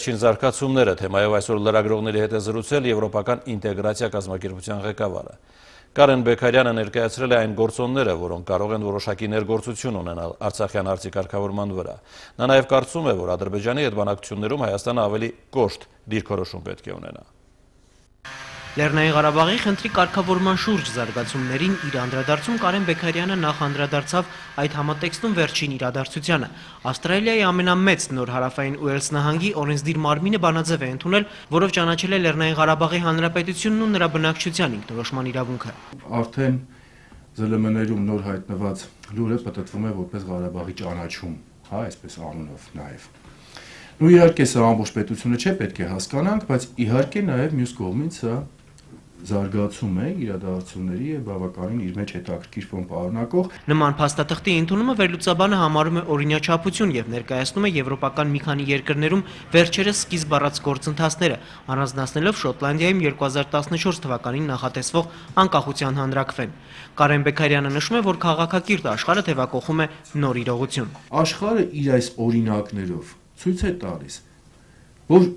վերջին զարգացումները, թեմայով այսօր լրագրողների հետ է զրուցել Եվրոպական ինտեգրացիա կազմակերպության ղեկավարը։ Կարեն Բեքարյանը ներկայացրել է այն գործոնները, որոնք կարող են որոշակի ներգործություն ունենալ Արցախյան հարցի կարգավորման վրա։ Նա նաև կարծում է, որ Ադրբեջանի հետ բանակցություններում Հայաստանը ավելի կոշտ դիրքորոշում պետք է ունենա։ Լեռնային Ղարաբաղի խնդրի կարգավորման շուրջ զարգացումներին իր անդրադարձում Կարեն Բեքարյանը նախ անդրադարձավ այդ համատեքստում վերջին իրադարձությանը։ Ավստրալիայի ամենամեծ նոր հարավային Ուելս նահանգի օրենսդիր մարմինը բանաձև է ընդունել, որով ճանաչել է Լեռնային Ղարաբաղի Հանրապետությունն ու նրա բնակչության ինքնորոշման իրավունքը։ Արդեն ԶԼՄ-ներում նոր հայտնված լուրը պատտվում է որպես Ղարաբաղի ճանաչում, այսպես անունով նաև։ Ու իհարկե սա ամբողջ պետությունը չէ, պետք է հասկանանք, բայց իհարկե նաև մյուս կողմից սա զարգացում է իրադարձությունների եւ բավականին իր մեջ հետաքրքիր բան պարունակող։ Նման փաստաթղթի ընդունումը վերլուծաբանը համարում է օրինաչափություն եւ ներկայացնում է եվրոպական մի քանի երկրներում վերջերս սկիզբ առած գործընթացները, առանձնացնելով Շոտլանդիայում 2014 թվականին նախատեսվող անկախության հանրաքվեն։ Կարեն Բեքարյանը նշում է, որ քաղաքակիրթ աշխարհը թևակողում է նոր իրողություն։ Աշխարհը իր այս օրինակներով ցույց է տալիս, որ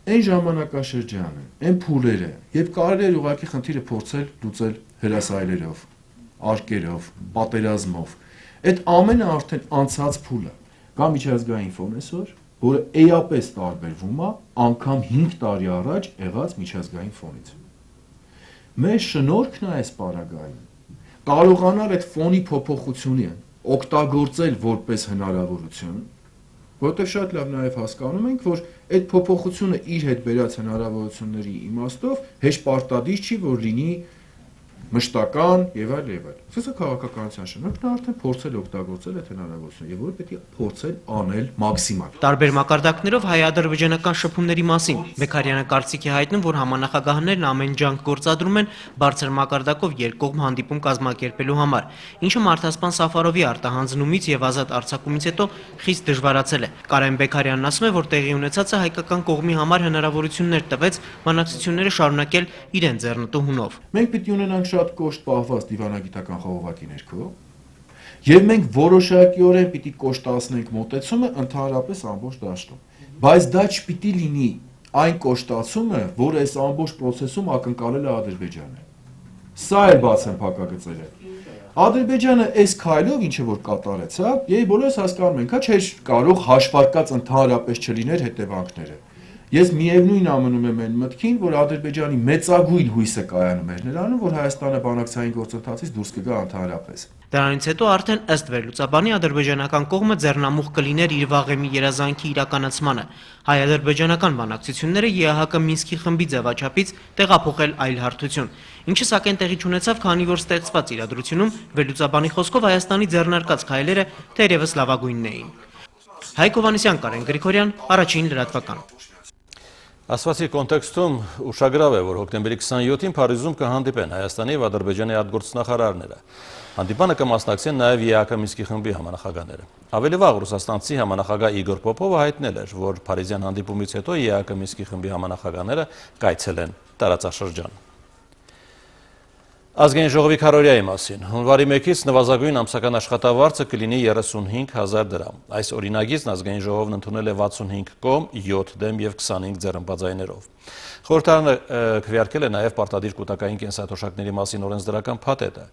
այն ժամանակաշրջանը, այն փուլերը, երբ կարելի էր ուղղակի խնդիրը փորձել լուծել հրասայլերով, արկերով, պատերազմով, այդ ամենը արդեն անցած փուլը, կա միջազգային ֆոն այսօր, որը էապես տարբերվում է անգամ 5 տարի առաջ եղած միջազգային ֆոնից։ Մեր շնորհքն է այս պարագայում կարողանալ այդ ֆոնի փոփոխությունը օգտագործել որպես հնարավորություն, որտեղ շատ լավ նաև հասկանում ենք, որ այդ փոփոխությունը իր հետ բերած հնարավորությունների իմաստով հեշտ պարտադիր չի, որ լինի մշտական եւ այլ եւ այլ։ Սա քաղաքականության շնորհքն արդեն փորձել օգտագործել այդ հնարավորությունը եւ որ պետք է փորձել անել մաքսիմալ։ Տարբեր մակարդակներով հայ-ադրբեջանական շփումների մասին Բեքարյանը կարծիք է հայտնում, որ համանախագահներն ամեն ջանք գործադրում են բարձր մակարդակով երկկողմ հանդիպում կազմակերպելու համար, ինչը Մարդասպան Սաֆարովի արտահանձնումից եւ ազատ արձակումից հետո խիստ դժվարացել է։ Կարեն Բեքարյանն ասում է, որ տեղի ունեցածը հայկական կողմի համար հնարավորություններ տվեց բանակցությունները շարունակել իրեն ձեռնտու հունով։ Մենք պիտի ունենանք շատ կոշտ պահված դիվանագիտական խաղովակի ներքո, եւ մենք որոշակիորեն պիտի կոշտացնենք մոտեցումը ընդհանրապես ամբողջ դաշտում։ Բայց դա չպիտի լինի այն կոշտացումը, որը այս ամբողջ process-ում ակնկալել է Ադրբեջանը։ Սա է բացեն փակագծերը։ Ադրբեջանը այս քայլով ինչը որ կատարեց, եւ բոլորս հասկանում ենք, չէ՞ կարող հաշվարկած ընդհանրապես չլիներ հետևանքները։ Ես միևնույն ամնում եմ այն մտքին, որ Ադրբեջանի մեծագույն հույսը կայանում էր նրանում, որ Հայաստանը բանակցային գործընթացից դուրս կգա ընդհանրապես։ Դրանից հետո արդեն ըստ վերլուծաբանի ադրբեջանական կողմը ձեռնամուխ կլիներ իր վաղեմի երազանքի իրականացմանը։ Հայ-ադրբեջանական բանակցությունները ԵԱՀԿ Մինսկի խմբի ձևաչափից տեղափոխել այլ հարթություն, ինչը սակայն տեղի չունեցավ, քանի որ ստեղծված իրադրությունում վերլուծաբանի խոսքով Հայաստանի ձեռնարկած քայլերը թերևս լավագույնն էին։ Հայկ Հովհաննիսյան, Կարեն Գրիգորյան, Առաջին լրատվական։ Ասվածի կոնտեքստում ուշագրավ է, որ հոկտեմբերի 27-ին Փարիզում կհանդիպեն Հայաստանի և Ադրբեջանի արտգործնախարարները։ Հանդիպանը կմասնակցեն նաև ԵԱՀԿ Մինսկի խմբի համանախագահները։ Ավելի վաղ ռուսաստանցի համանախագահ Իգոր Պոպովը հայտնել էր, որ Փարիզյան հանդիպումից հետո ԵԱՀԿ Մինսկի խմբի համանախագահները կայցելեն տարածաշրջան։ Ազգային ժողովի քարոզիայի մասին։ Հունվարի 1-ից նվազագույն ամսական աշխատավարձը կլինի 35,000 դրամ։ Այս օրինագիծն ազգային ժողովն ընդունել է 65 կողմ, 7 դեմ և 25 ձեռնբաձայներով։ Խորհրդարանը քվեարկել է նաև պարտադիր կուտակային կենսաթոշակների մասին օրենսդրական փաթեթը։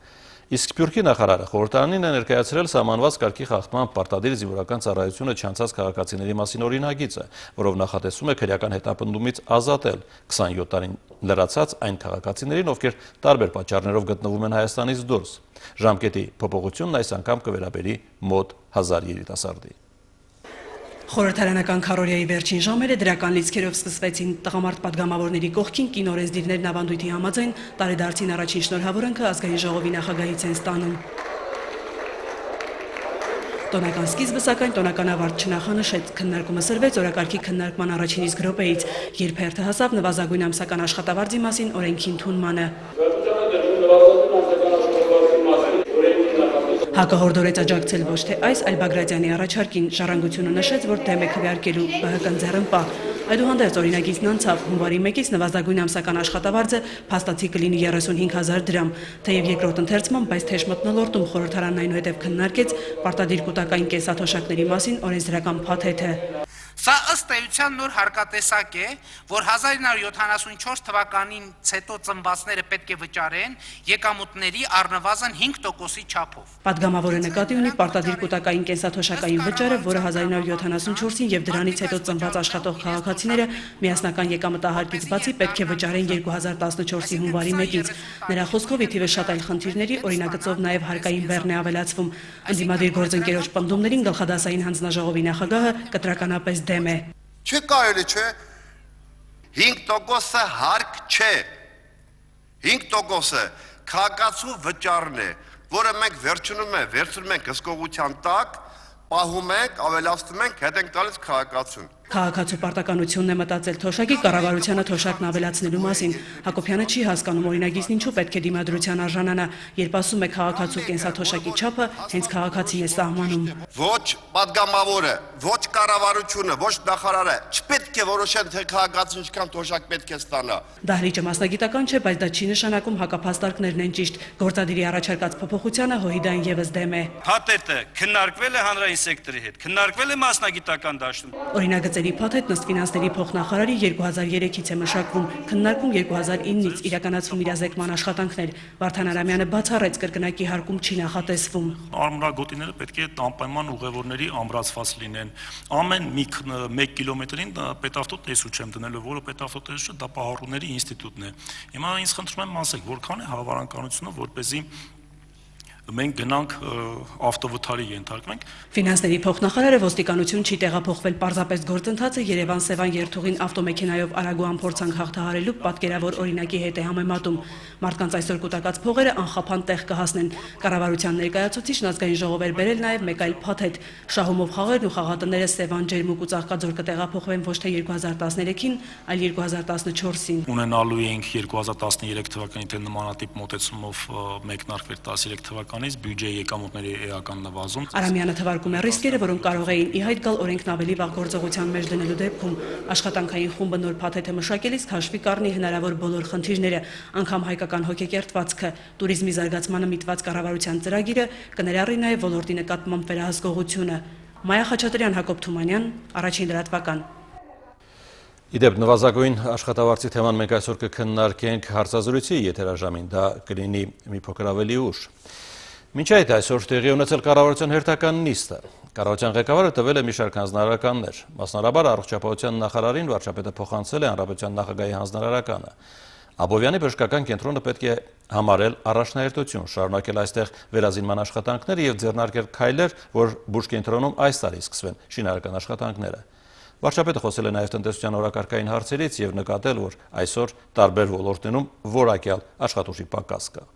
Իսկ Սփյուռքի նախարարը խորհրդարանին է ներկայացրել սահմանված կարգի խախտման պարտադիր զինվորական ծառայությունը չանցած քաղաքացիների մասին օրինագիծը, որով նախատեսվում է քրեական հետապնդումից ազատել 27 տարին լրացած այն քաղաքացիներին, ովքեր տարբեր պատճառներով գտնվում են Հայաստանից դուրս։ Ժամկետի փոփոխությունն այս անգամ կվերաբերի մոտ 1000 երիտասարդի։ Խորհրդարանական քարոզիայի վերջին ժամերը դրական լիցքերով սկսվեցին տղամարդ պատգամավորների կողքին կինօրենսդիրներն ավանդույթի համաձայն տարեդարձին առաջին շնորհավորանքը ազգային ժողովի նախագահից են ստանում։ Տոնական սկիզբը սակայն տոնականավարտ չնախանշեց, քննարկումը սրվեց օրակարգի քննարկման առաջին իսկ րոպեից, երբ հերթը հասավ նվազագույն ամսական աշխատավարձի մասին օրենքի ընդունմանը։ ՀԱԿ-ը հորդորեց աջակցել ոչ թե այս, այլ Բագրատյանի առաջարկին, ժառանգությունը նշեց, որ դեմ է քվեարկելու ԲՀԿ-ն ձեռնպահ։ Այդուհանդերձ օրինագիծն անցավ, հունվարի 1-ից նվազագույն ամսական աշխատավարձը փաստացի կլինի 35,000 դրամ, թեև երկրորդ ընթերցման, բայց թեժ մթնոլորտում խորհրդարանն այնուհետև քննարկեց պարտադիր կուտակային կենսաթոշակների մասին օրենսդրական փաթեթը։ Սա ըստ էության նոր հարկատեսակ է, որ 1974 թվականից հետո ծնվածները պետք է վճարեն եկամուտների առնվազն 5%-ի չափով։ Պատգամավորը նկատի ունի պարտադիր կൂട്ടակային կենսաթոշակային վճարը, որը 1974-ին եւ դրանից հետո ծնված աշխատող քաղաքացիները միասնական եկամտահարկից բացի պետք է վճարեն 2014-ի հունվարի 1-ից։ Նրա խոսքով ի թիվը շատ այլ խնդիրների, օրինագծով նաեւ հարկային բեռն է ավելացվում։ Ընդդիմադիր գործընկերոջ պնդումներին գլխադասային հանձնաժողովի նախագահը կտրականապես դեմ է։ Չէ կարելի չէ 5%-ը հարկ չէ 5%-ը քաղաքացու վճարն է, որը մենք վերցնում ենք հսկողության տակ, պահում ենք, ավելացնում ենք, հետ ենք տալիս քաղաքացուն։ Քաղաքացու պարտականությունն է մտածել թոշակի կառավարությանը թոշակն ավելացնելու մասին։ Հակոբյանը չի հասկանում օրինագիծն ինչու պետք է դիմադրության արժանանա, երբ ասում է քաղաքացու կենսաթոշակի չափը հենց քաղաքացին է սահմանում։ Ոչ պատգամավորը, ոչ կառավարությունը, ոչ նախարարը չպետք է որոշեն, թե քաղաքացին ինչքան թոշակ պետք է ստանա։ Դահլիճը մասնագիտական չէ, բայց դա չի նշանակում հակափաստարկներն են ճիշտ։ Գործադիրի առաջարկած փոփոխությանը Հոհիդան եւս դեմ է։ Փաթեթը քննարկվել է հանրային սեկտորի հետ, քննարկվել է մասնագիտական դաշտում։ Օրինագծերի փաթեթն ըստ ֆինանսների փոխնախարարի 2003-ից է մշակվում, քննարկում 2009-ից իրականացվում իրազեկման աշխատանքներ։ Վարդան Արամյանը բացառեց կրկնակի հարկում չի նախատեսվում։ Արմրագոտիները պետք է անպայման ուղևորների ամրացված լինեն։ Ամեն 1 կիլոմետրին պետավտո տեսուչ եմ դնելու, որը պետավտո տեսուչը դա պահառուների ինստիտուտն է։ Հիմա ինձ խնդրում եմ ասեք, որքան է հավանականությունը, որպեսզի մենք գնանք ավտովթարի ենթարկվենք։ Ֆինանսների փոխնախարարը ոստիկանություն չի տեղափոխվել, պարզապես գործընթացը Երևան-Սևան երթուղին ավտոմեքենայով արագուհան փորձանք հաղթահարելու պատկերավոր օրինակի հետ է համեմատում։ Մարդկանց այսօր կուտակած փողերը անխափան տեղ կհասնեն։ Կառավարության ներկայացուցիչն ազգային ժողով էր բերել նաև մեկ այլ փաթեթ։ Շահումով խաղերն ու խաղատները Սևան, Ջերմուկ ու Ծաղկաձոր կտեղափոխվեն ոչ թե 2013-ին, այլ 2014-ին։ Ունենալու ենք 2013 թվականի թե նմանատիպ մոտեցումով մեկնարկվեր 13 թվականից բյուջեի եկամուտների էական նվազում։ Արամյանը թվարկում է ռիսկերը, որոնք կարող էին ի հայտ գալ օրենքն ավելի վաղ գործողության մեջ դնելու դեպքում։ Աշխատանքային խումբը նոր փաթեթը մշակելիս քաշվի կառնի հնարավոր բոլոր խնդիրները, անգամ հայկական հոգեկերտվածքը, туриզմի զարգացմանը միտված կառավարության ծրագիրը կներառի նաև ոլորտի նկատմամբ վերահսկողությունը։ Մայա Խաչատրյան, Հակոբ Թումանյան, Առաջին լրատվական։ Իդեպ նվազագույն աշխատավարձի թեման մենք այսօր կքննարկենք հարցազրույցի եթերաժամին, դա կլինի մի փոքր ավելի ուշ։ Մինչ այդ այսօր տեղի ունեցել կառավարության հերթական նիստը։ Կառավարության ղեկավարը տվել է մի շարք հանձնարարականներ։ Մասնարարաբար առողջապահության նախարարին վարչապետը փոխանցել է հանրապետության նախագահի հանձնարարականը։ Աբովյանի բժշկական կենտրոնը պետք է համարել առաջնահերթություն, շարունակել այստեղ վերազինման աշխատանքները եւ ձեռնարկել քայլեր, որ բուժկենտրոնում այս տարի սկսվեն շինարարական աշխատանքները։ Վարչապետը խոսել է նաև տնտեսության օրակարգային հարցերից եւ նկատել, որ այսօր տարբեր ոլորտներում որակյալ աշխատուժի պակաս կա։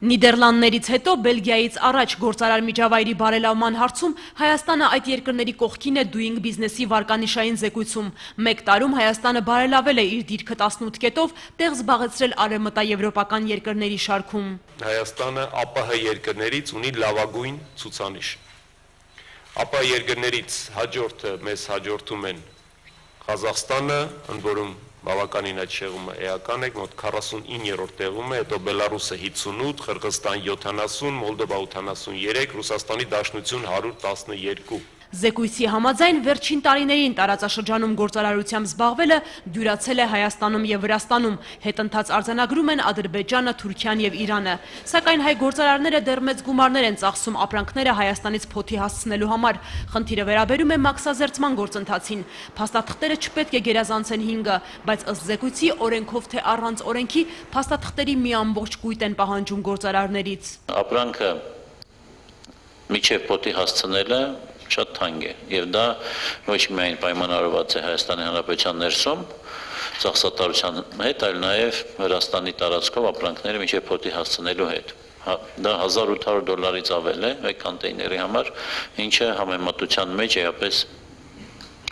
Նիդերլանդներից հետո Բելգիայից առաջ գործարար միջավայրի բարելավման հարցում Հայաստանը այդ երկրների կողքին է Doing Business-ի վարկանիշային զեկույցում։ Մեկ տարում Հայաստանը բարելավել է իր դիրքը 18 կետով, տեղ զբաղեցրել արևմտաեվրոպական երկրների շարքում։ Հայաստանը ԱՊՀ երկրներից ունի լավագույն ցուցանիշ։ ԱՊՀ երկրներից հաջորդը մեզ հաջորդում են Ղազախստանը, ընդ որում բավականին այդ շեղումը էական է, մոտ 49-րդ տեղում է, հետո Բելարուսը 58, Қырғызստան 70, Մոլդովա 83, Ռուսաստանի Դաշնություն 112։ Զեկույցի համաձայն վերջին տարիներին տարածաշրջանում գործարարությամբ զբաղվելը դյուրացել է Հայաստանում եւ Վրաստանում, հետընթաց արձանագրում են Ադրբեջանը, Թուրքիան եւ Իրանը։ Սակայն հայ գործարարները դեռ մեծ գումարներ են ծախսում ապրանքները Հայաստանից փոթի հասցնելու համար։ Խնդիրը վերաբերում է մաքսազերծման գործընթացին։ Փաստաթղթերը չպետք է գերազանցեն 5-ը, բայց ըստ զեկույցի օրենքով թե առանց օրենքի փաստաթղթերի մի ամբողջ կույտ են պահանջում գործարարներից։ Ապրանքը միջև փոթի հասցնելը շատ թանկ է եւ դա ոչ միայն պայմանավորված է Հայաստանի Հանրապետության ներսում ծախսատարության հետ, այլ նաեւ Վրաստանի տարածքով ապրանքները միջև փոթի հասցնելու հետ։ Դա $1800-ից ավել է մեկ կոնտեյների համար, ինչը համեմատության մեջ էապես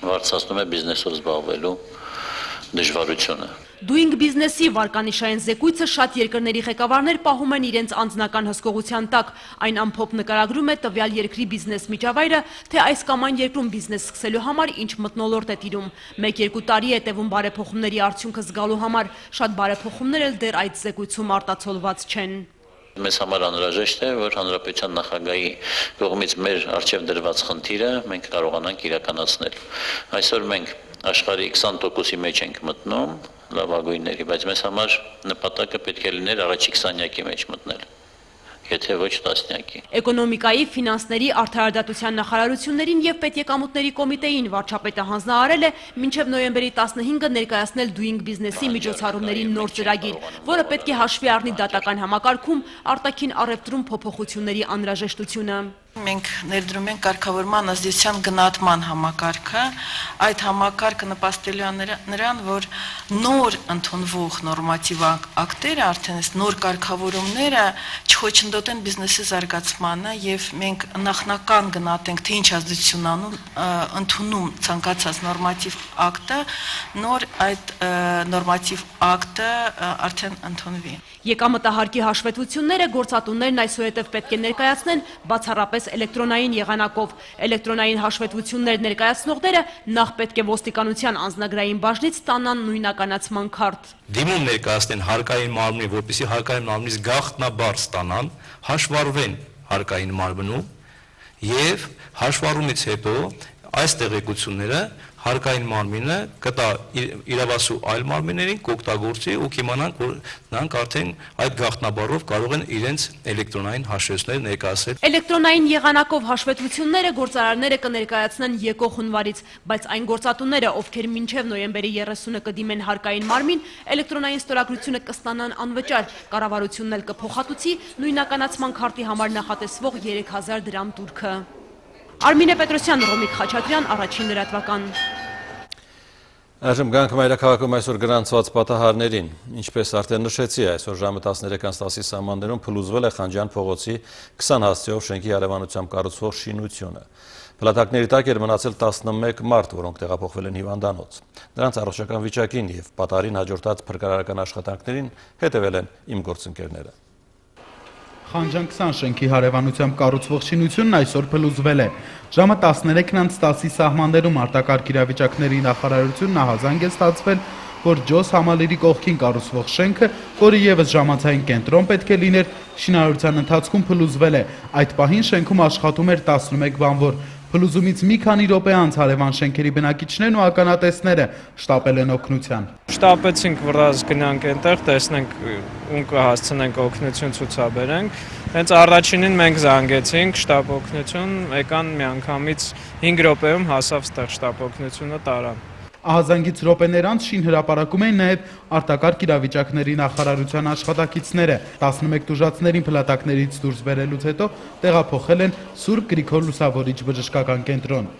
բարձրացնում է բիզնեսով զբաղվելու դժվարությունը։ Doing Business-ի վարկանիշային զեկույցը շատ երկրների ղեկավարներ պահում են իրենց անձնական հսկողության տակ։ Այն ամփոփ նկարագրում է տվյալ երկրի բիզնես միջավայրը, թե այս կամ այն երկրում բիզնես սկսելու համար ինչ մթնոլորտ է տիրում։ 1-2 տարի է տևում բարեփոխումների արդյունքը զգալու համար։ Շատ բարեփոխումներ էլ դեռ այդ զեկույցում արտացոլված չեն։ Մեզ համար անհրաժեշտ է, որ հանրապետության նախագահի կողմից մեր արժև դրված խնդիրը մենք կարողանանք իրականացնել։ Այսօր մենք աշխարհի 20%-ի մեջ ենք մտնում լավագույնների, բայց մեզ համար նպատակը պետք է լիներ առաջի 20-յակի մեջ մտնել, եթե ոչ 10-յակի։ Էկոնոմիկայի, ֆինանսների, արդարադատության նախարարություններին եւ պետեկամուտների կոմիտեին վարչապետը հանձնարարել է մինչեւ նոյեմբերի 15-ը ներկայացնել Doing Business-ի միջոցառումների նոր ծրագիր, որը պետք է հաշվի առնի դատական համակարգում արտաքին առևտրում փոփոխությունների անհրաժեշտությունը։ Մենք ներդրում ենք կարգավորման ազդեցության գնահատման համակարգը, այդ համակարգը նպաստելու է նրան, որ նոր ընդունվող նորմատիվ ակտերը, արդեն այս նոր կարգավորումները չխոչընդոտեն բիզնեսի զարգացմանը եւ մենք նախնական գնահատենք, թե ինչ ազդեցություն ընդունում ցանկացած նորմատիվ ակտը, նոր այդ նորմատիվ ակտը արդեն ընդունվի։ Եկամտահարկի հաշվետվությունները գործատուներն այսուհետև պետք է ներկայացնեն բացառապես էլեկտրոնային եղանակով։ Էլեկտրոնային հաշվետվություններ ներկայացնողները նախ պետք է ոստիկանության անձնագրային բաժնից ստանան նույնականացման քարտ։ Դիմում ներկայացնեն հարկային մարմնին, որպեսզի հարկային մարմնից գաղտնաբար ստանան, հաշվառվեն հարկային մարմնում եւ հաշվառումից հետո այս տեղեկությունները հարկային մարմինը կտա իրավասու այլ մարմիններին կօգտագործի ու կիմանան, որ նրանք արդեն այդ գաղտնաբառով կարող են իրենց էլեկտրոնային հաշվետվությունները ներկայացնել։ Էլեկտրոնային եղանակով հաշվետվությունները գործարարները կներկայացնեն եկող հունվարից, բայց այն գործատուները, ովքեր մինչև նոյեմբերի 30-ը կդիմեն հարկային մարմին, էլեկտրոնային ստորագրությունը կստանան անվճար, կառավարությունն էլ կփոխհատուցի նույնականացման քարտի համար նախատեսվող 3000 դրամ տուրքը։ Արմինե Պետրոսյան, Ռոմիկ Խաչատրյան, առաջին լրատվական։ Այժմ գանք մայրաքաղաքում այսօր գրանցված պատահարներին։ Ինչպես արդեն նշեցի, այսօր ժամը 13:10-ի սահմաններում փլուզվել է Խանջյան փողոցի 20 հասցեով շենքի հարևանությամբ կառուցվող շինությունը։ Փլատակների տակ էր մնացել 11 մարդ, որոնք տեղափոխվել են հիվանդանոց։ Նրանց առողջական վիճակին եւ պատահարին հաջորդած փրկարարական աշխատանքներին հետևել են իմ գործընկերները։ Խանջան 20 շենքի հարևանությամբ կառուցվող շինությունն այսօր փլուզվել է։ Ժամը 13:10-ի սահմաններում արտակարգ իրավիճակների նախարարությունն ահազանգ է ստացվել, որ Ջոս համալիրի կողքին կառուցվող շենքը, որը եւս ժամանցային կենտրոն պետք է լիներ, շինարարության ընթացքում փլուզվել է։ Այդ պահին շենքում աշխատում էր 11 բանվոր։ Փլուզումից մի քանի րոպե անց հարևան շենքերի բնակիչներն ու ականատեսները շտապել են օգնության։ Շտապեցինք, վրազ գնանք այնտեղ, տեսնենք ում կհասցնենք օգնություն ցուցաբերենք։ Հենց առաջինին մենք զանգեցինք շտապ օգնություն, եկան միանգամից 5 րոպեում հասավ ստեղ շտապ օգնությունը տարան։ Ահազանգից րոպեներ անց շինհրապարակում էին նաև արտակարգ իրավիճակների նախարարության աշխատակիցները։ 11 տուժածներին փլատակներից դուրս բերելուց հետո տեղափոխել են Սուրբ Գրիգոր Լուսավորիչ բժշկական կենտրոն։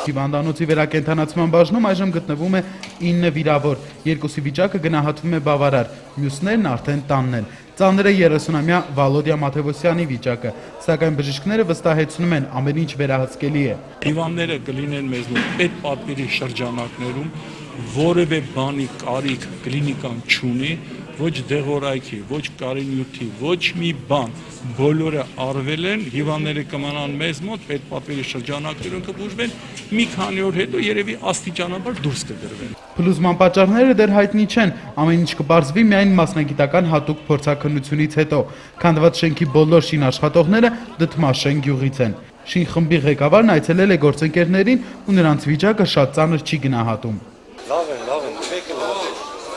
Հիվանդանոցի վերակենդանացման բաժնում այժմ գտնվում է 9 վիրավոր, 2-ի վիճակը գնահատվում է բավարար, մյուսներն արդեն տանն են։ Ծանր է 30-ամյա Վալոդիա Մաթևոսյանի վիճակը, սակայն բժիշկները վստահեցնում են ամեն ինչ վերահսկելի է։ Հիվանդները կլինեն մեզնով պետպատվիրի շրջանակներում, որևէ բանի կարիք կլինիկան չունի, ոչ դեղորայքի, ոչ կարինյութի, ոչ մի բան, բոլորը արվել են, հիվանդները կմնան մեզ մոտ, պետպատվիրի շրջանակներում կբուժվեն, մի քանի օր հետո երևի աստիճանաբար դուրս կգրվեն։ Փլուզման պատճառները դեռ հայտնի չեն, ամեն ինչ կպարզվի միայն մասնագիտական հատուկ փորձաքննությունից հետո։ Քանդված շենքի բոլոր շինաշխատողները Դդմաշեն գյուղից են։ Շինխմբի ղեկավարն այցելել է գործընկերներին ու նրանց վիճակը շատ ծանր չի գնահատում։ Լավ են,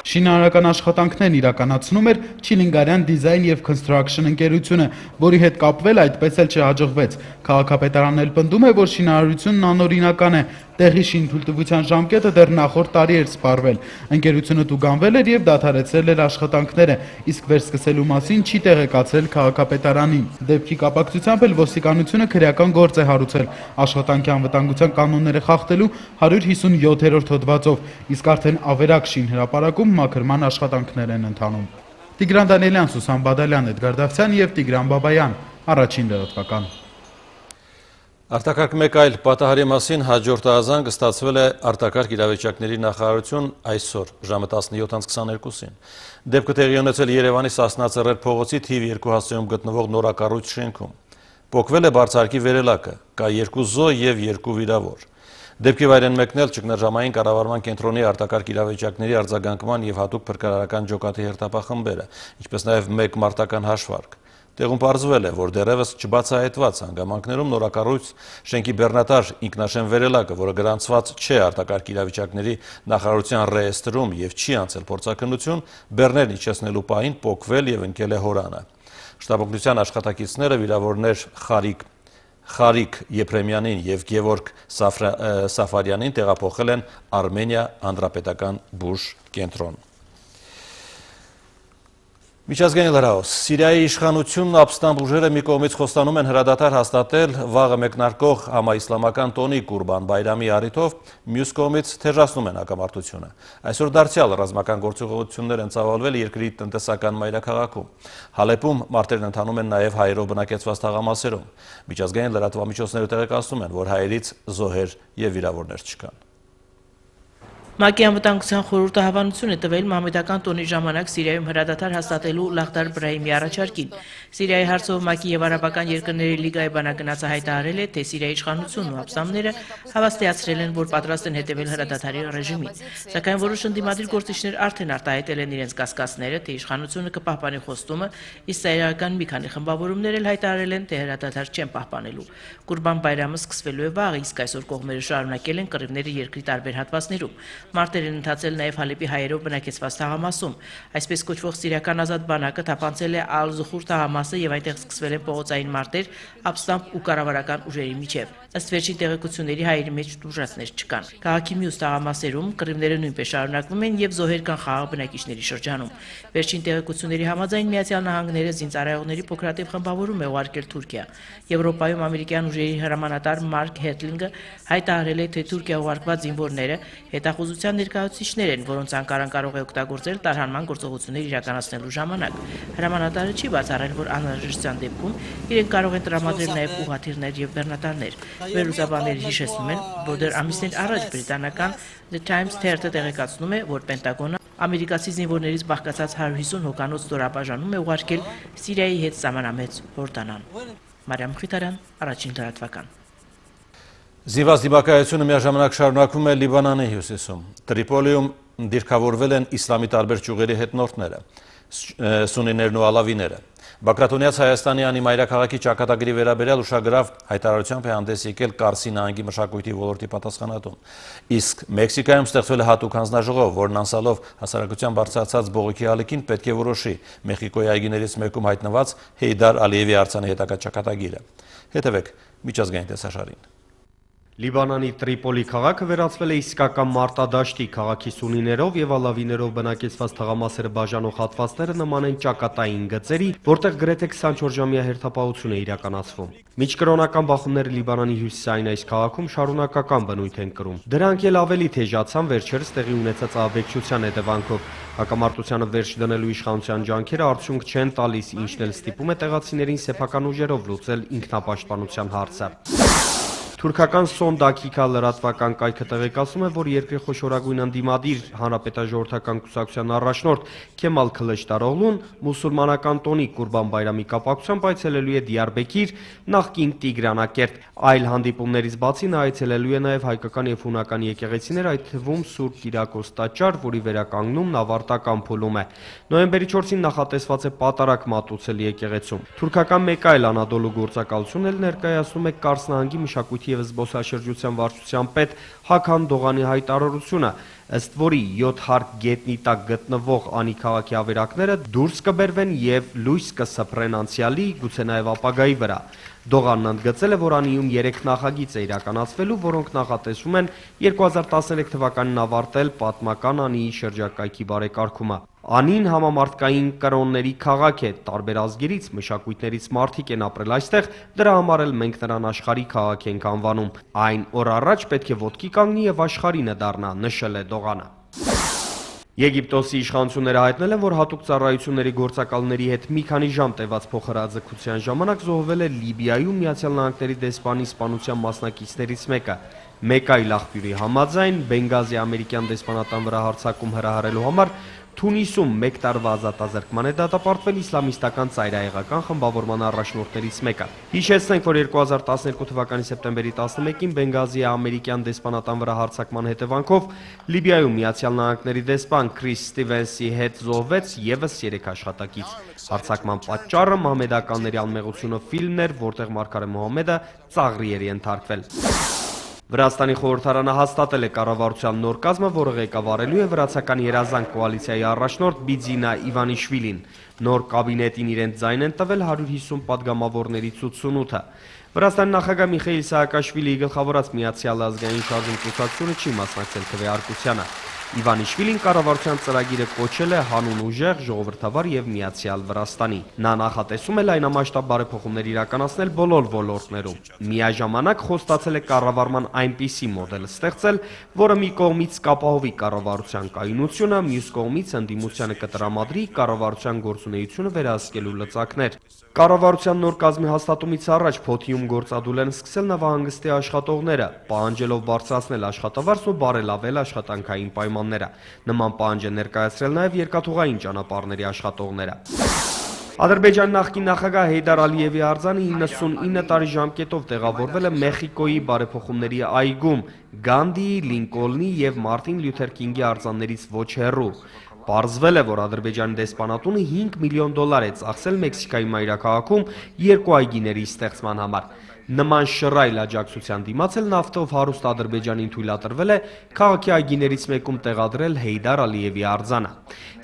Շինարարական աշխատանքներն իրականացնում էր Չիլինգարյան դիզայն եւ կոնստրուկշն ընկերությունը, որի հետ կապվել այդպես էլ չհաջողվեց։ Քաղաքապետարանն էլ պնդում է, որ շինարարությունն անօրինական է, տեղի շինթույլտվության ժամկետը դեռ նախորդ տարի էր սպառվել։ Ընկերությունը տուգանվել էր եւ դադարեցրել էր աշխատանքները, իսկ վերսկսելու մասին չի տեղեկացրել քաղաքապետարանին։ Դեպքի կապակցությամբ էլ ոստիկանությունը քրեական գործ է հարուցել աշխատանքի անվտանգության կանոնները խախտելու 157-րդ հոդվածով, իսկ արդեն ավերակ շինհրապարակում մաքրման աշխատանքներ են ընթանում։ Տիգրան Դանիելյան, Սուսան Բադալյան, Էդգար Դավթյան եւ Տիգրան Բաբայան, առաջին լրատվական։ Արտակարգ մեկ այլ պատահարի մասին հաջորդ ահազանգ ստացվել է արտակարգ իրավիճակների նախարարություն այսօր ժամը 17:22-ին։ Դեպքը տեղի ունեցել Երևանի Սասնա Ծռեր փողոցի թիվ 2 հասցեում գտնվող նորակառույց շենքում։ Պոկվել է բարձարկի վերելակը, կա 2 զոհ եւ 2 վիրավոր։ Դեպքի վայր են մեկնել ճգնաժամային կառավարման կենտրոնի արտակարգ իրավիճակների արձագանքման եւ հատուկ փրկարարական ջոկատի հերթապախմբերը, ինչպես նաեւ մեկ մարտական հաշվարկ։ Տեղում պարզվել է, որ դեռևս չբացահայտված հանգամանքներում նորակառույց շենքի բեռնատար ինքնաշեն վերելակը, որը գրանցված չէ արտակարգ իրավիճակների նախարարության ռեեստրում եւ չի անցել փորձաքննություն, բեռներն իջեցնելու պահին պոկվել եւ ընկել է հորանը։ Շտաբօգնության աշխատակիցները վիրավորներ Խարիկ Եփրեմյանին եւ Գևորգ Սաֆարյանին տեղափոխել են Արմենիա հանրապետական բուժ կենտրոն։ Միջազգային լրահոս. Սիրիայի իշխանությունն ապստամբ ուժերը մի կողմից խոստանում են հրադադար հաստատել վաղը մեկնարկող համաիսլամական տոնի Կուրբան Բայրամի առիթով, մյուս կողմից թեժացնում են հակամարտությունը։ Այսօր դարձյալ ռազմական գործողություններ են ծավալվել երկրի տնտեսական մայրաքաղաքում։ Հալեպում մարտերն ընթանում են նաև հայերով բնակեցված թաղամասերում։ Միջազգային լրատվամիջոցները տեղեկացնում են, որ հայերից զոհեր եւ վիրավորներ չկան։ ՄԱԿ-ի անվտանգության խորհուրդը հավանություն է տվել մահմեդական տոնի ժամանակ Սիրիայում հրադադար հաստատելու Լախդար Բրահիմի առաջարկին։ Սիրիայի հարցով ՄԱԿ-ի եւ Արաբական երկրների լիգայի բանագնացը հայտարարել է, թե Սիրիայի իշխանությունն ու ապստամբները հավաստիացրել են, որ պատրաստ են հետևել հրադադարի ռեժիմին։ Սակայն որոշ ընդդիմադիր գործիչներ արդեն արտահայտել են իրենց կասկածները, թե իշխանությունը կպահպանի խոստումը, իսկ սիրիական մի քանի խմբավորումներ էլ հայտարարել են, թե հրադադար չեն պահպանելու։ Կուրբան Բայրամը սկսվելու է վաղ, իսկ այսօր կողմերը շարունակել են կռիվները երկրի տարբեր հատվածներում։ Մարտեր են ընթացել նաև Հալեպի հայերով բնակեցված թաղամասում։ Այսպես կոչվող սիրիական ազատ բանակը թափանցել է Ալ-Զուխուր թաղամասը եւ այնտեղ սկսվել են փողոցային մարտեր ապստամբ ու կառավարական ուժերի միջև։ Ըստ վերջին տեղեկությունների հայերի մեջ տուժածներ չկան։ Քաղաքի մյուս թաղամասերում կռիվները նույնպես շարունակվում են եւ զոհեր կան խաղաղ բնակիչների շրջանում։ Վերջին տեղեկությունների համաձայն Միացյալ Նահանգները զինծառայողների փոքրատիպ խմբավորում է ուղարկել Թուրքիա։ Եվրոպայում ամերիկյան ուժերի հրամանատար Մարկ Հեթլինգը հայտարարել է, թե Թուրքիա ուղարկված զինվորները հետախուզության ներկայացուցիչներ են, որոնց անկարան կարող է օգտագործել տարհանման գործողություններ իրականացնելու ժամանակ։ Հրամանատարը չի բացառել, որ անհրաժեշտության դեպքում իրենք կարող են տրամադրել նաև ուղղաթիռներ եւ բեռնատարներ։ Վերլուծաբանները հիշեցնում են, որ դեռ ամիսներ առաջ բրիտանական The Times թերթը տեղեկացնում է, որ Պենտագոնը ամերիկացի զինվորներից բաղկացած 150 հոգանոց ստորաբաժանում է ուղարկել Սիրիայի հետ սահմանամեծ Հորդանան։ Մարիամ Խիթարյան, Առաջին լրատվական։ Զինված դիմակայությունը միաժամանակ շարունակվում է Լիբանանի հյուսիսում։ Տրիպոլիում դիրքավորվել են իսլամի տարբեր ճյուղերի հետնորդները, սունիներն ու ալավիները։ Բագրատունյաց Հայաստանի անիմայրաքաղաքի ճակատագրի վերաբերյալ ուշագրավ հայտարարությամբ է հանդես եկել Կարսի նահանգի մշակույթի ոլորտի պատասխանատուն։ Իսկ Մեքսիկայում ստեղծվել է հատուկ հանձնաժողով, որն անցալով հասարակության բարձրացած բողոքի ալիքին պետք է որոշի Մեխիկոյի այգիներից մեկում հայտնված Հեյդար Ալիևի արձանի հետագա ճակատագիրը։ Հետևեք միջազգային տեսաշարին։ Լիբանանի Տրիպոլի քաղաքը վերածվել է իսկական մարտադաշտի, քաղաքի սունիներով եւ ալավիներով բնակեցված թաղամասերը բաժանող հատվածները նման են ճակատային գծերի, որտեղ գրեթե 24-ժամյա հերթապահություն է իրականացվում։ Միջկրոնական բախումները Լիբանանի հյուսիսային այս քաղաքում շարունակական բնույթ են կրում։ Դրանք էլ ավելի թեժացան վերջերս տեղի ունեցած ահաբեկչության հետևանքով։ Հակամարտությանը վերջ դնելու իշխանության ջանքերը արդյունք չեն տալիս, ինչն էլ ստիպում է տեղացիներին սեփական ուժերով լուծել ինքնապաշտպանության հարցը։ Թուրքական Son Dakika լրատվական կայքը տեղեկացում է, որ երկրի խոշորագույն ընդդիմադիր հանրապետաժողովրդական կուսակցության առաջնորդ Քեմալ Քլեչդարօղլուն մուսուլմանական տոնի Կուրբան Բայրամի կապակցությամբ այցելելու է Դիարբեկիր, նախկին Տիգրանակերտ։ Այլ հանդիպումներից բացի նա այցելելու է նաև հայկական եւ հունական եկեղեցիներ, այդ թվում Սուրբ Կիրակոս տաճար, որի վերականգնումն ավարտական փուլում է։ Նոյեմբերի 4-ին նախատեսված է պատարագ մատուցել եկեղեցում։ Թուրքական մեկ այլ Անադոլու գործակալություն էլ ներկայացնում է Կարս նահանգի մշակույթի և զբոսաշրջության վարչության պետ Հաքան Դողանի հայտարարությունը, ըստ որի 7 հարկ գետնի տակ գտնվող Անի քաղաքի ավերակները դուրս կբերվեն եւ լույս կսփռեն անցյալի, գուցե նաեւ ապագայի վրա։ Դողանն ընդգծել է, որ Անիում 3 նախագիծ է իրականացվելու, որոնք նախատեսում են 2013 թվականին ավարտել պատմական Անիի շրջակայքի բարեկարգումը։ Անին համամարտկային կրոնների քաղաք է, տարբեր ազգերից, մշակույթներից մարդիկ են ապրել այստեղ, դրա համար էլ մենք նրան աշխարհի քաղաք ենք անվանում։ Այն օր առաջ պետք է ոտքի կանգնի եւ աշխարհինը դառնա, նշել է Դողանը։ Եգիպտոսի իշխանությունները հայտնել են, որ հատուկ ծառայությունների գործակալների հետ մի քանի ժամ տևած փոխհրաձգության ժամանակ զոհվել է Լիբիայում Միացյալ Նահանգների դեսպանի սպանության մասնակիցներից մեկը։ Մեկ այլ աղբյուրի համաձայն Բենգազի ամերիկյան դեսպանատան վրա հարձակում հրահարելու համար Թունիսում մեկ տարվա ազատազրկման է դատապարտվել իսլամիստական ծայրահեղական խմբավորման առաջնորդներից մեկը։ Հիշեցնենք, որ 2012 թվականի սեպտեմբերի 11-ին Բենգազիի ամերիկյան դեսպանատան վրա հարձակման հետևանքով Լիբիայում Միացյալ Նահանգների դեսպան Քրիս Ստիվենսի հետ զոհվեց եւս 3 աշխատակից։ Հարձակման պատճառը մահմեդականների անմեղությունը ֆիլմն էր, որտեղ մարգարե Մոհամեդը ծաղրի էր ենթարկվել։ Վրաստանի խորհրդարանը հաստատել է կառավարության նոր կազմը, որը ղեկավարելու է վրացական երազանք կոալիցիայի առաջնորդ Բիձինա Իվանիշվիլին։ Նոր կաբինետին իրենց ձայն են տվել 150 падգամավորներից 88-ը։ Վրաստանի նախագահ Միխայիլ Սահակաշվիլիի գլխավորած Միացյալ ազգային շարժում կուսակցությունը չի մասնակցել քվեարկությանը։ Իվանիշվիլին կառավարության ծրագիրը կոչել է հանուն ուժեղ, ժողովրդավար եւ միացյալ Վրաստանի։ Նա նախատեսում է լայնամասշտաբ բարեփոխումներ իրականացնել բոլոր ոլորտներում։ Միաժամանակ խոստացել է կառավարման այնպիսի մոդել ստեղծել, որը մի կողմից կապահովի կառավարության կայունությունը, մյուս կողմից ընդդիմությանը կտրամադրի կառավարության գործունեությունը վերահսկելու լծակներ։ Կառավարության նոր կազմի հաստատումից առաջ Փոթիում գործադուլ են սկսել նավահանգստի աշխատողները, պահանջելով բարձրացնել աշխատավարձն ու բարելավել աշխատանքային պայմանները։ Նման պահանջ են ներկայացրել նաև երկաթուղային ճանապարհների աշխատողները։ Ադրբեջանի նախկին նախագահ Հեյդար Ալիևի արձանը 99 տարի ժամկետով տեղավորվել է Մեխիկոյի բարեփոխումների այգում, Գանդիի, Լինկոլնի եւ Մարտին Լյութեր Կինգի արձաններից ոչ հեռու։ Պարզվել է, որ Ադրբեջանի դեսպանատունը $5 միլիոն է ծախսել Մեքսիկայի մայրաքաղաքում 2 այգիների ստեղծման համար։ Նման շռայլ աջակցության դիմաց էլ նավթով հարուստ Ադրբեջանին թույլատրվել է քաղաքի այգիներից մեկում տեղադրել Հեյդար Ալիևի արձանը։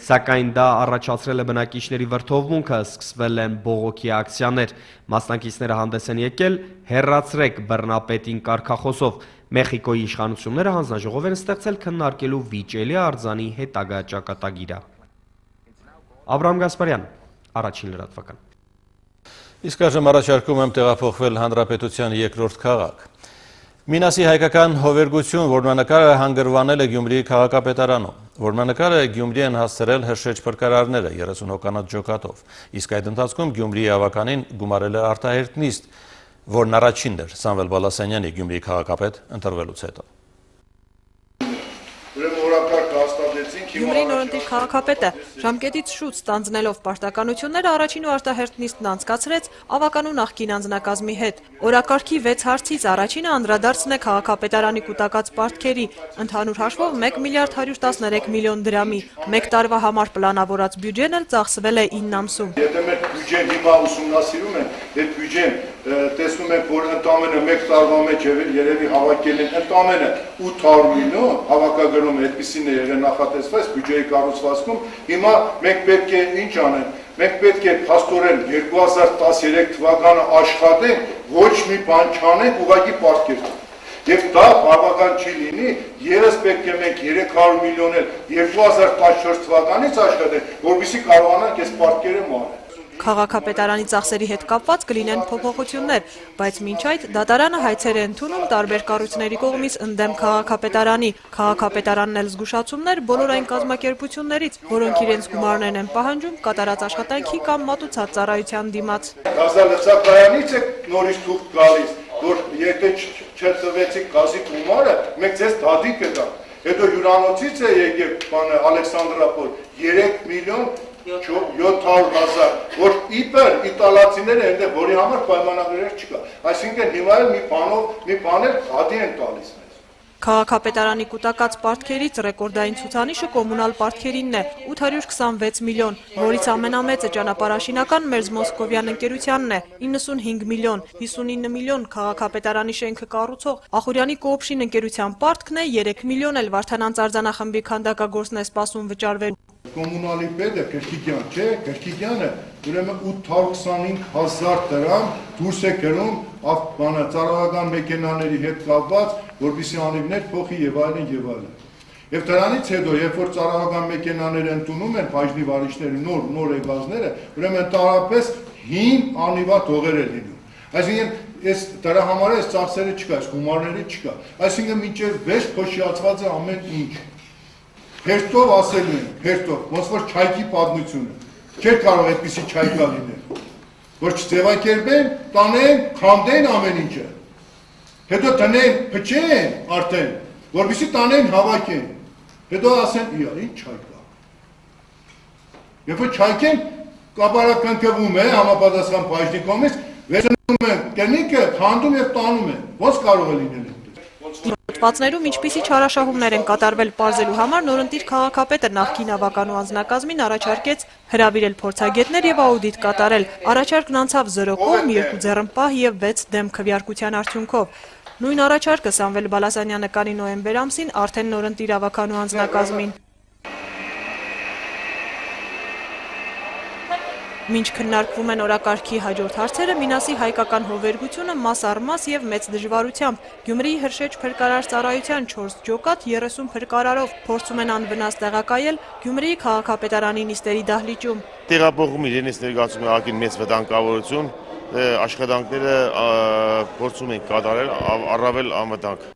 Սակայն դա առաջացրել է բնակիչների վրդովմունքը, սկսվել են բողոքի ակցիաներ։ Մասնակիցները հանդես են եկել «Հեռացրեք բռնապետին» կարգախոսով։ Մեխիկոյի իշխանությունները հանձնաժողով են ստեղծել քննարկելու վիճելի արձանի հետագա ճակատագիրը։ Աբրահամ Գասպարյան, Առաջին լրատվական։ Իսկ այժմ առաջարկում եմ տեղափոխվել հանրապետության երկրորդ քաղաք։ Մինասի հայկական հովերգություն որմնանկարը հանգրվանել է Գյումրիի քաղաքապետարանում։ Որմնանկարը Գյումրի են հասցրել հրշեջ փրկարարները 30 հոգանոց ջոկատով։ Իսկ այդ ընթացքում Գյումրիի ավականին գումարել է արտահերթ նիստ, որն առաջինն էր Սամվել Բալասանյանի Գյումրիի քաղաքապետ ընտրվելուց հետո։ Գյումրի նորընտիր քաղաքապետը ժամկետից շուտ ստանձնելով պարտականությունները առաջին ու արտահերթ նիստն անցկացրեց ավականու նախկին անձնակազմի հետ։ Օրակարգի 6 հարցից առաջինը անդրադարձն է քաղաքապետարանի կուտակած պարտքերի, ընդհանուր հաշվով 1 միլիարդ 113 միլիոն դրամի, մեկ տարվա համար պլանավորած բյուջեն էլ ծախսվել է 9 ամսում։ Եթե մեր բյուջեն հիմա ուսումնասիրում են, այդ բյուջեն տեսնում ենք, որ ընդամենը մեկ տարվա մեջ երևի հավաքել են ընդամենը 800 միլիոն, հավաքագրում է, այդպիսին է եղել նախատեսված բյուջեի կառուցվածքում, հիմա մենք պետք է ինչ անենք, մենք պետք է փաստորեն 2013 թվականը աշխատենք, ոչ մի բան չանենք, ուղղակի պարտքեր տանենք։ Եվ դա բավական չի լինի, ևս պետք է մենք 300 միլիոն էլ 2014 թվականից աշխատենք, որպեսզի կարողանանք այս պարտքերը մանել։ Քաղաքապետարանի ծախսերի հետ կապված կլինեն փոփոխություններ, բայց մինչ այդ դատարանը հայցեր է ընդունում տարբեր կառույցների կողմից ընդդեմ քաղաքապետարանի։ Քաղաքապետարանն էլ զգուշացումներ բոլոր այն կազմակերպություններից, որոնք իրենց գումարներն են պահանջում կատարած աշխատանքի կամ մատուցած ծառայության դիմաց։ Գազալցակայանից է նորից թուղթ գալիս, որ եթե չտվեցիք գազի գումարը, մենք ձեզ դադի կտանք։ Հետո հյուրանոցից է եկել Ալեքսանդրապոլ 3 միլիոն 700,000, որ իբր իտալացիները այնտեղ որի համար պայմանագրեր չկա։ Այսինքն հիմա էլ մի բան էլ հատի են տալիս։ Քաղաքապետարանի կուտակած պարտքերից ռեկորդային ցուցանիշը կոմունալ պարտքերինն է՝ 826 միլիոն, որից ամենամեծը ճանապարհաշինական Մերձ Մոսկովյան ընկերությանն է՝ 95 միլիոն, 59 միլիոն քաղաքապետարանի շենքը կառուցող Ախուրյանի Կոոպշին ընկերության պարտքն է, 3 միլիոն էլ Վարդանանց արձանախմբի քանդակագործն է սպասում վճարվել։ Կոմունալի պետը Կրկիկյան, չէ, Կրկիկյանը ուրեմն 825,000 դրամ դուրս է գրում ծառայական մեքենաների հետ կապված, որպեսզի անիվներ փոխի եւ այլն եւ այլն։ Եվ դրանից հետո, երբ որ ծառայական մեքենաները ընդունում են բաժնի վարիչները նոր եկածները, ուրեմն տարապես 5 անիվա թողեր է լինում։ Այսինքն այս դրա համար այս ծախսերը չկա, այս գումարները չկա։ Այսինքն մինչեւ վեճ փոշիացված է ամեն ինչ։ Հերթով ասելու են, հերթով, ոնց որ չայքի պատմությունը, չէր կարող այդպիսի չայքա լինել, որ չձևակերպեն, տանեն, քանդեն ամեն ինչը, հետո տնեն, փչեն արդեն, որպեսզի տանեն հավաքեն, հետո ասեն, ինչ չայքա, Երբ որ չայքեն կապարակնքվում է համապատասխան բաժնի կողմից, վերցնում են կերնիկը, խանդում եւ տանում են։ Ոնց կարող է լինել այդպես։ Հոդվածներում ինչպիսի չարաշահումներ են կատարվել պարզելու համար նորընտիր քաղաքապետը նախկին ավականու անձնակազմին առաջարկեց հրավիրել փորձագետներ եւ աուդիտ կատարել։ Առաջարկն անցավ 0 կողմ, 2 ձեռնպահ եւ 6 դեմ քվեարկության արդյունքով։ Նույն առաջարկը Սամվել Բալասանյանը կանի նոյեմբեր ամսին արդեն նորընտիր ավականու անձնակազմին։ Մինչ քննարկվում են օրակարգի հաջորդ հարցերը, Մինասի հայկական հովերգությունը մաս առ մաս եւ մեծ դժվարությամբ Գյումրիի Հրշեջ փրկարար ծառայության 4 ջոկատ 30 փրկարարով փորձում են անվնաս տեղակայել Գյումրիի քաղաքապետարանի նիստերի դահլիճում։ Տեղափոխում իրենից ներկայացում է ակին մեծ վտանգավորություն, աշխատանքները փորձում են կատարել առավել անվտանգ։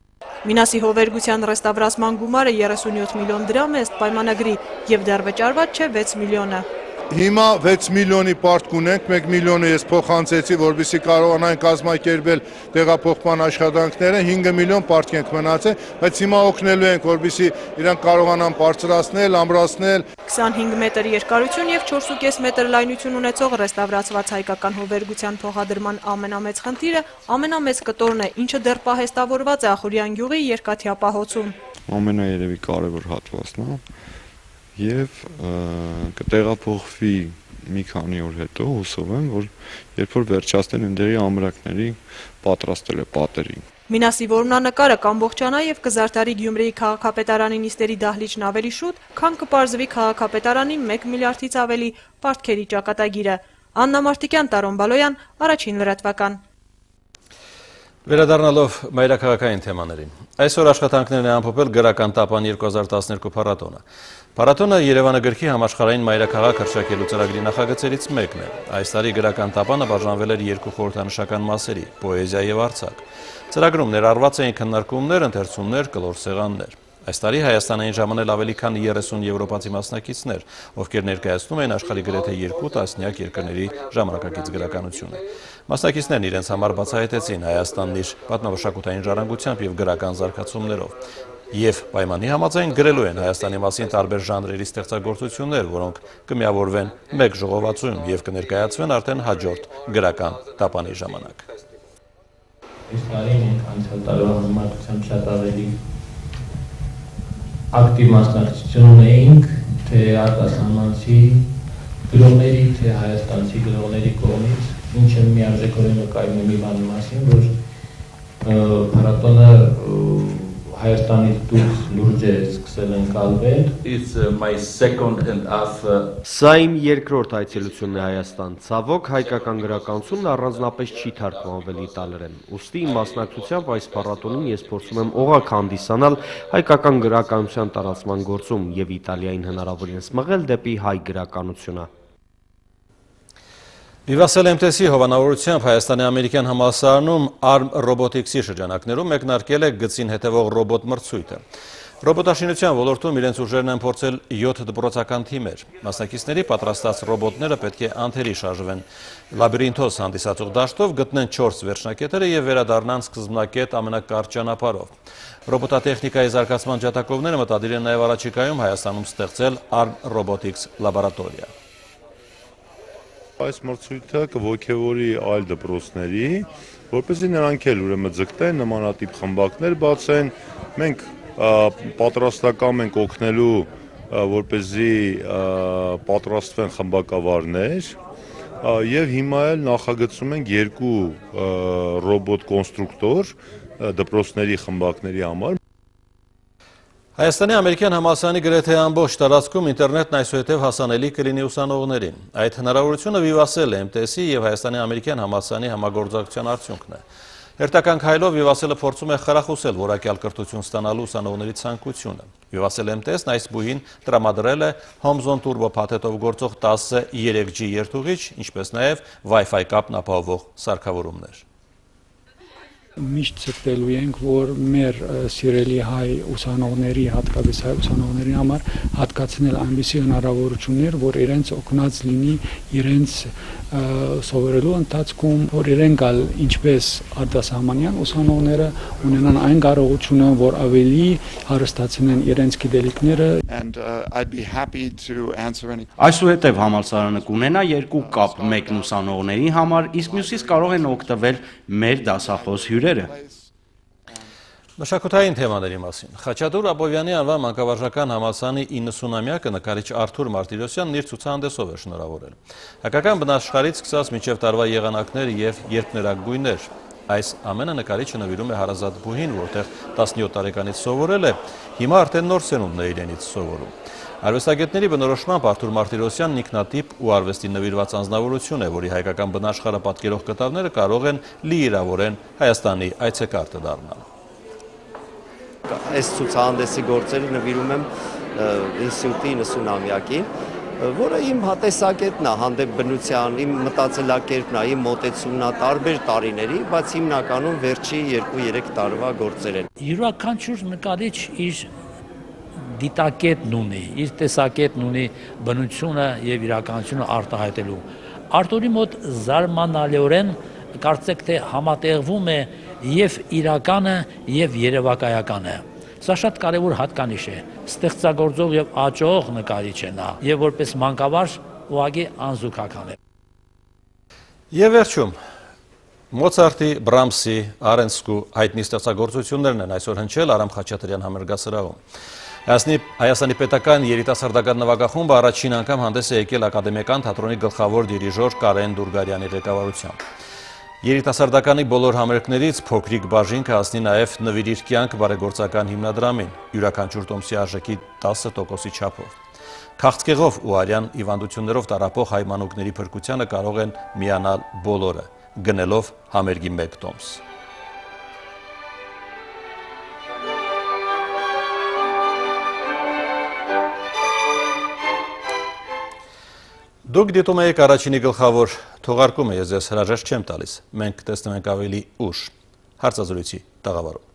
Մինասի հովերգության ռեստավրացման գումարը 37 միլիոն դրամ է ըստ պայմանագրի եւ դեռ վճարված չէ 6 միլիոնը։ Հիմա 6 միլիոնի պարտք ունենք, 1 միլիոնը ես փոխանցեցի, որպեսզի կարողանային կազմակերպել տեղափոխման աշխատանքները, 5 միլիոն պարտք ենք մնացել, բայց հիմա օգնելու ենք, որպեսզի իրանք կարողանան բարձրացնել, ամրացնել։ 25 մետր երկարություն եւ 4.5 մետր լայնություն ունեցող ռեստավրացված հայկական հովերգության փոխադրման ամենամեծ խնդիրը ամենամեծ կտորն է, ինչը դեռ պահեստավորված է Ախուրյան գյուղի երկաթյա պահոցում։ Ամենաերևի կարևոր հատվածն է եւ կտեղափոխվի մի քանի օր հետո, հուսով եմ, որ երբ որ վերջացնեն ընդդեղի ամրակների պատրաստել է պատերին։ Մինասի որմնանկարը կամբողջանա եւ կզարդարի Գյումրիի քաղաքապետարանի նիստերի դահլիճն ավելի շուտ, քան կպարզվի քաղաքապետարանի 1 միլիարդից ավելի պարտքերի ճակատագիրը։ Աննա Մարտիկյան, Տարոն Բալոյան, Առաջին լրատվական։ Վերադառնալով մայրաքաղաքային թեմաներին, այսօր աշխատանքներն է ամփոփել գրական տապան 2012 փառատոնը։ Փառատոնը Երևանը գրքի համաշխարհային մայրաքաղաք հռչակելու ծրագրի նախագծերից մեկն է։ Այս տարի գրական տապանը բաժանվել էր 2 խորհրդանշական մասերի՝ պոեզիա եւ արձակ։ Ծրագրում ներառված էին քննարկումներ, ընթերցումներ, կլոր սեղաններ։ Այս տարի Հայաստան էին ժամանել ավելի քան 30 եվրոպացի մասնակիցներ, ովքեր ներկայացնում էին աշխարհի գրեթե 2 տասնյակ երկրների ժամանակակից գրականությունը։ Մասնակիցներն իրենց համար բացահայտեցին Հայաստանն իր պատմամշակութային ժառանգությամբ եւ գրական զարգացումներով։ Եվ պայմանի համաձայն գրելու են Հայաստանի մասին տարբեր ժանրերի ստեղծագործություններ, որոնք կմիավորվեն մեկ ժողովածուում եւ կներկայացվեն արդեն հաջորդ գրական տապանի ժամանակ։ Այս տարի մենք անցյալ տարվա համեմատությամբ շատ ավելի ակտիվ մասնակցություն ունեինք թե արտասահմանցի գրողների, թե հայաստանցի գրողների կողմից, ինչը միարժեքորեն վկայում է մի բանի մասին, որ փառատոնը Հայաստանից դուրս լուրջ է սկսել ընկալվել։ Սա իմ երկրորդ այցելությունն է Հայաստան։ Ցավոք հայկական գրականությունն առանձնապես չի թարգմանվել իտալերեն։ Ուստի իմ մասնակցությամբ այս փառատոնին ես փորձում եմ օղակ հանդիսանալ հայկական գրականության տարածման գործում եւ Իտալիային հնարավորինս մղել դեպի հայ գրականությունը։ Vivassel MTS-ի հովանավորությամբ Հայաստանի ամերիկյան համալսարանում ARM Robotics-ի շրջանակներում մեկնարկել է գծին հետևող ռոբոտ մրցույթը։ Ռոբոտաշինության ոլորտում իրենց ուժերն են փորձել 7 դպրոցական թիմեր։ Մասնակիցների պատրաստած ռոբոտները պետք է անթերի շարժվեն լաբիրինթոս հանդիսացող դաշտով, գտնեն 4 վերջնակետերը եւ վերադառնան սկզբնակետ ամենակարճ ճանապարհով։ Ռոբոտատեխնիկայի զարգացման ջատագովները մտադիր են նաեւ առաջիկայում Հայաստանում ստեղծել ARM Robotics լաբորատորիա։ Այս մրցույթը կոգևորի այլ դպրոցների, որպեսզի նրանք էլ ուրեմն ձգտեն նմանատիպ խմբակներ բացեն։ Մենք պատրաստական ենք օգնելու, որպեսզի պատրաստվեն խմբակավարներ, եւ հիմա էլ նախագծում ենք 2 ռոբոտ կոնստրուկտոր դպրոցների խմբակների համար։ Հայաստանի ամերիկյան համալսարանի գրեթե ամբողջ տարածքում ինտերնետն այսուհետև հասանելի կլինի ուսանողներին։ Այդ հնարավորությունը Vivassel MTS-ի եւ Հայաստանի ամերիկյան համալսարանի համագործակցության արդյունքն է։ Հերթական քայլով Vivassel-ը փորձում է խրախուսել որակյալ կրթություն ստանալու ուսանողների ցանկությունը։ Vivassel MTS-ն այս բուհին տրամադրել է Homezone Turbo փաթեթով գործող 10 3G երթուղիչ, ինչպես նաեւ Wi-Fi կապն ապահովող սարքավորումներ։ Միշտ ցտելու ենք, որ մեր սիրելի հայ ուսանողների, հատկապես հայ ուսանողների համար հատկացնել այնպիսի հնարավորություններ, որ իրենց օգնած լինի իրենց սովորելու ընթացքում, որ իրենք ալ ինչպես արտասահմանյան ուսանողները ունենան այն կարողությունը, որ ավելի հարստացնեն իրենց գիտելիքները։ Այսուհետև համալսարանը կունենա երկու կապ, մեկն ուսանողների համար, իսկ մյուսից կարող են օգտվել մեր դասախոս հյուրերը։ Մշակութային թեմաների մասին։ Խաչատուր Աբովյանի անվան մանկավարժական համալսարանի 90-ամյակը նկարիչ Արթուր Մարտիրոսյանն իր ցուցահանդեսով է շնորհավորել։ Հայկական բնաշխարհից սկսած մինչև տարվա եղանակներ եւ երկներագույններ։ Այս ամենը նկարիչը նվիրում է հարազատ բուհին, որտեղ 17 տարեկանից սովորել է, հիմա արդեն նոր սերունդն է իրենից սովորում։ Արվեստագետների բնորոշմամբ Արթուր Մարտիրոսյանն ինքնատիպ ու արվեստին նվիրված անձնավորություն է, որի հայկական բնաշխարհը պատկերող կտավները կարող են լիիրավորեն Հայաստանի այցեկարտը դառնալ։ Այս ցուցահանդեսի գործերը նվիրում եմ ինստիտուտի 90-ամյակին, որը իմ հատեսակետն է հանդեպ բնության, իմ մտածելակերպն է, իմ մոտեցումն է տարբեր տարիների, բայց հիմնականում վերջի 2-3 տարվա գործեր են։ Յուրաքանչյուր նկարիչ իր դիտակետն ունի, իր տեսակետն ունի բնությունը եւ իրականությունը արտահայտելու։ Արտուրի մոտ զարմանալիորեն կարծեք թե համատեղվում է եւ իրականը եւ երևակայականը։ Սա շատ կարևոր հատկանիշ է։ Ստեղծագործող եւ աճող նկարիչ է նա եւ որպես մանկավարժ ուղղակի անզուգական է։ Եվ վերջում Մոցարտի, Բրամսի, Արենսկու հայտնի ստեղծագործություններն են այսօր հնչել Արամ Խաչատրյան համերգասրահում։ Հայաստանի պետական երիտասարդական նվագախումբը առաջին անգամ հանդես է եկել ակադեմիական թատրոնի գլխավոր դիրիժոր Կարեն Դուրգարյանի ղեկավարությամբ։ Երիտասարդականի բոլոր համերգներից փոքրիկ բաժին կհասնի նաև «Նվիրիր կյանք» բարեգործական հիմնադրամին, յուրաքանչյուր տոմսի արժեքի 10%-ի չափով։ Քաղցկեղով ու արյան հիվանդություններով տառապող հայ մանուկների փրկությանը կարող են միանալ բոլորը, գնելով համերգի 1 տոմս։ Դուք դիտում եք առաջինի գլխավոր թողարկումը, ես ձեզ հրաժեշտ չեմ տալիս, մենք տեսնում ենք ավելի ուշ հարցազրույցի տաղավարում։